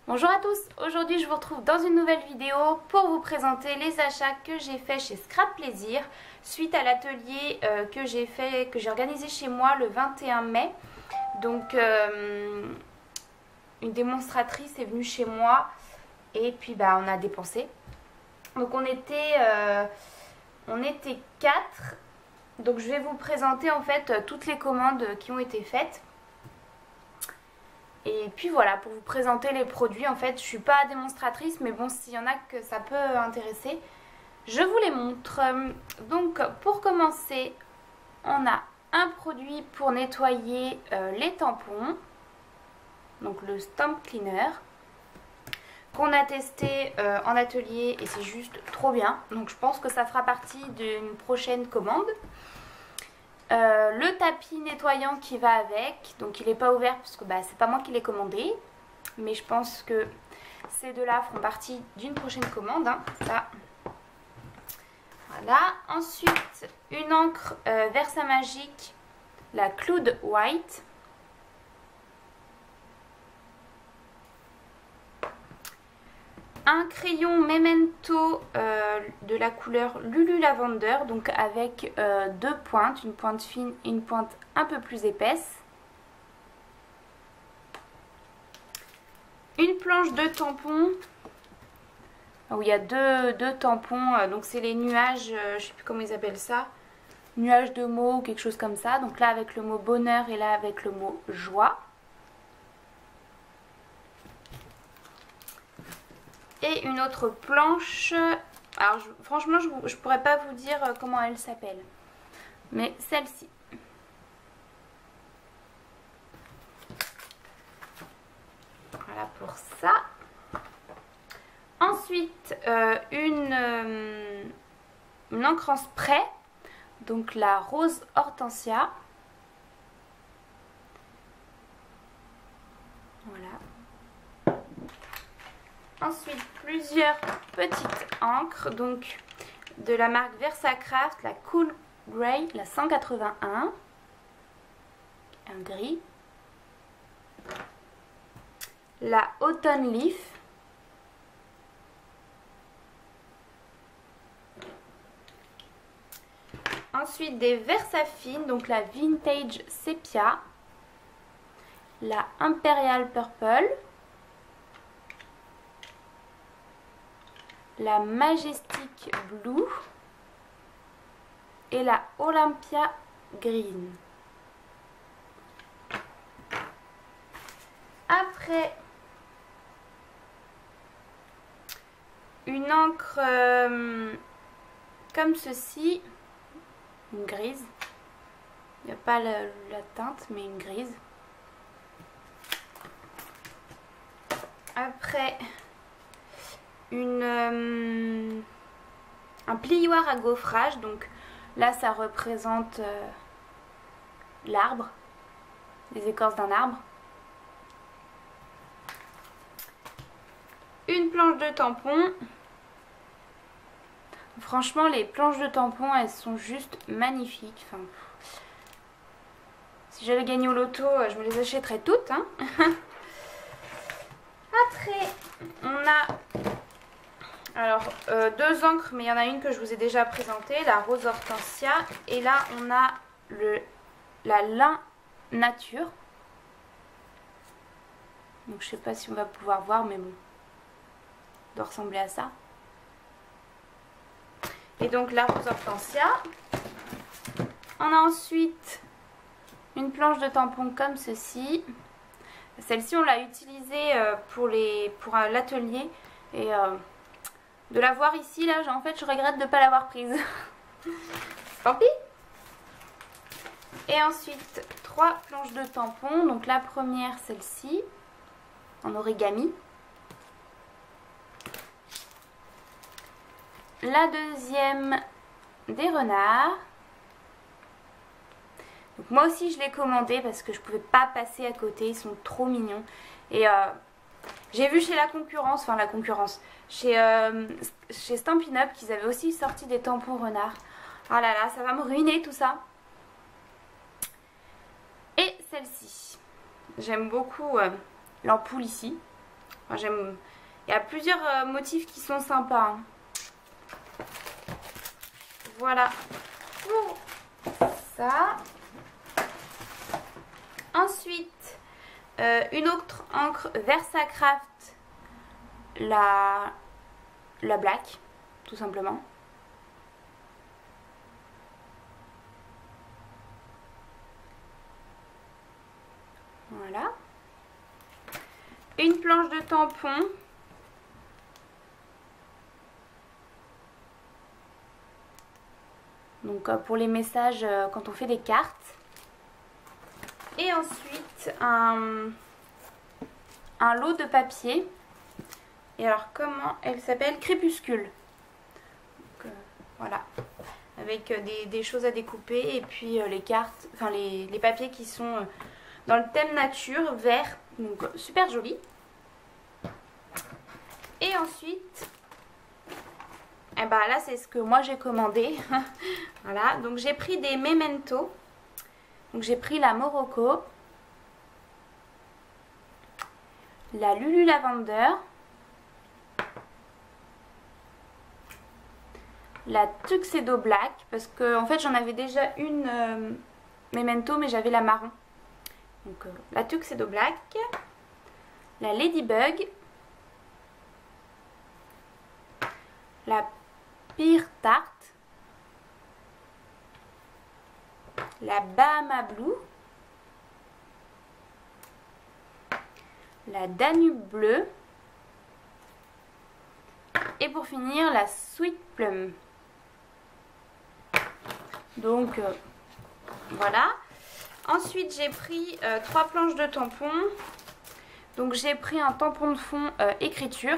Bonjour à tous, aujourd'hui je vous retrouve dans une nouvelle vidéo pour vous présenter les achats que j'ai fait chez Scrap Plaisir suite à l'atelier que j'ai organisé chez moi le 21 mai. Donc une démonstratrice est venue chez moi et puis on a dépensé. Donc on était 4. Donc je vais vous présenter en fait toutes les commandes qui ont été faites. Et puis voilà, pour vous présenter les produits, en fait, je suis pas démonstratrice, mais bon, s'il y en a que ça peut intéresser, je vous les montre. Donc, pour commencer, on a un produit pour nettoyer les tampons, donc le Stamp Cleaner, qu'on a testé en atelier et c'est juste trop bien. Donc, je pense que ça fera partie d'une prochaine commande. Le tapis nettoyant qui va avec, donc il n'est pas ouvert parce que c'est pas moi qui l'ai commandé, mais je pense que ces deux-là feront partie d'une prochaine commande. Ça. Voilà. Ensuite, une encre Versamagic, la Cloud White. Un crayon Memento de la couleur Lulu Lavender, donc avec deux pointes, une pointe fine et une pointe un peu plus épaisse. Une planche de tampons, où il y a deux tampons, donc c'est les nuages, je sais plus comment ils appellent ça, nuages de mots ou quelque chose comme ça. Donc là avec le mot bonheur et là avec le mot joie. Et une autre planche, alors franchement je pourrais pas vous dire comment elle s'appelle, mais celle-ci. Voilà pour ça. Ensuite une encre en spray, donc la rose hortensia. Voilà. Ensuite, plusieurs petites encres, donc de la marque Versacraft, la Cool Grey, la 181, un gris, la Autumn Leaf, ensuite des Versafine, donc la Vintage Sepia, la Imperial Purple, la Majestic Blue et la Olympia Green. Après, une encre comme ceci, une grise. Il n'y a pas la teinte, mais une grise. Après, un plioir à gaufrage, donc là ça représente l'arbre, les écorces d'un arbre. Une planche de tampons. Franchement les planches de tampons elles sont juste magnifiques. Enfin, si j'avais gagné au loto je me les achèterais toutes. Après on a alors deux encres, mais il y en a une que je vous ai déjà présentée, la rose hortensia, et là on a la lin nature. Donc je sais pas si on va pouvoir voir, mais bon, ça doit ressembler à ça. Et donc la rose hortensia. On a ensuite une planche de tampons comme ceci. Celle-ci on l'a utilisée pour l'atelier et de la voir ici, là, en fait, je regrette de ne pas l'avoir prise. Tant pis. Et ensuite, 3 planches de tampons. Donc la première, celle-ci, en origami. La deuxième, des renards. Donc moi aussi, je l'ai commandé parce que je ne pouvais pas passer à côté. Ils sont trop mignons. Et j'ai vu chez la concurrence, chez Stampin' Up qu'ils avaient aussi sorti des tampons renards. Oh là là, ça va me ruiner tout ça. Et celle-ci. J'aime beaucoup l'ampoule ici. Enfin, j'aime... Il y a plusieurs motifs qui sont sympas. Hein. Voilà pour ça. Ensuite, une autre encre Versacraft, la Black, tout simplement. Voilà. Une planche de tampon. Donc pour les messages quand on fait des cartes. Et ensuite un lot de papier. Et alors comment elle s'appelle? Crépuscule. Donc, voilà. Avec des choses à découper et puis les cartes, enfin les papiers qui sont dans le thème nature, vert. Donc super joli. Et ensuite, eh ben là c'est ce que moi j'ai commandé. Voilà, donc j'ai pris des Memento. Donc j'ai pris la Morocco, la Lulu Lavender, la Tuxedo Black, parce que en fait j'en avais déjà une Memento mais j'avais la marron. Donc la Tuxedo Black, la Ladybug, la Pear Tart, la Bahama Blue, la Danube Bleue et pour finir la Sweet Plum. Donc voilà. Ensuite j'ai pris 3 planches de tampons. Donc j'ai pris un tampon de fond écriture.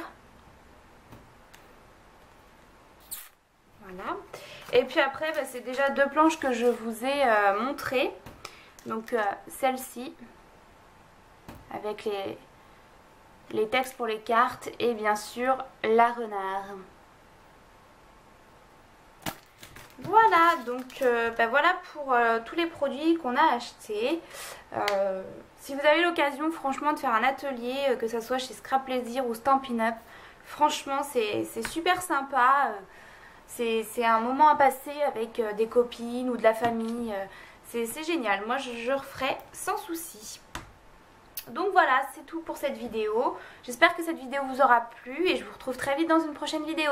Voilà. Et puis après bah, c'est déjà 2 planches que je vous ai montrées. Donc celle-ci avec les textes pour les cartes et bien sûr la renard. Voilà, donc bah voilà pour tous les produits qu'on a achetés. Si vous avez l'occasion franchement de faire un atelier, que ce soit chez Scrap Plaisir ou Stampin' Up, franchement c'est super sympa. C'est un moment à passer avec des copines ou de la famille. C'est génial, moi je referai sans souci. Donc voilà, c'est tout pour cette vidéo. J'espère que cette vidéo vous aura plu et je vous retrouve très vite dans une prochaine vidéo.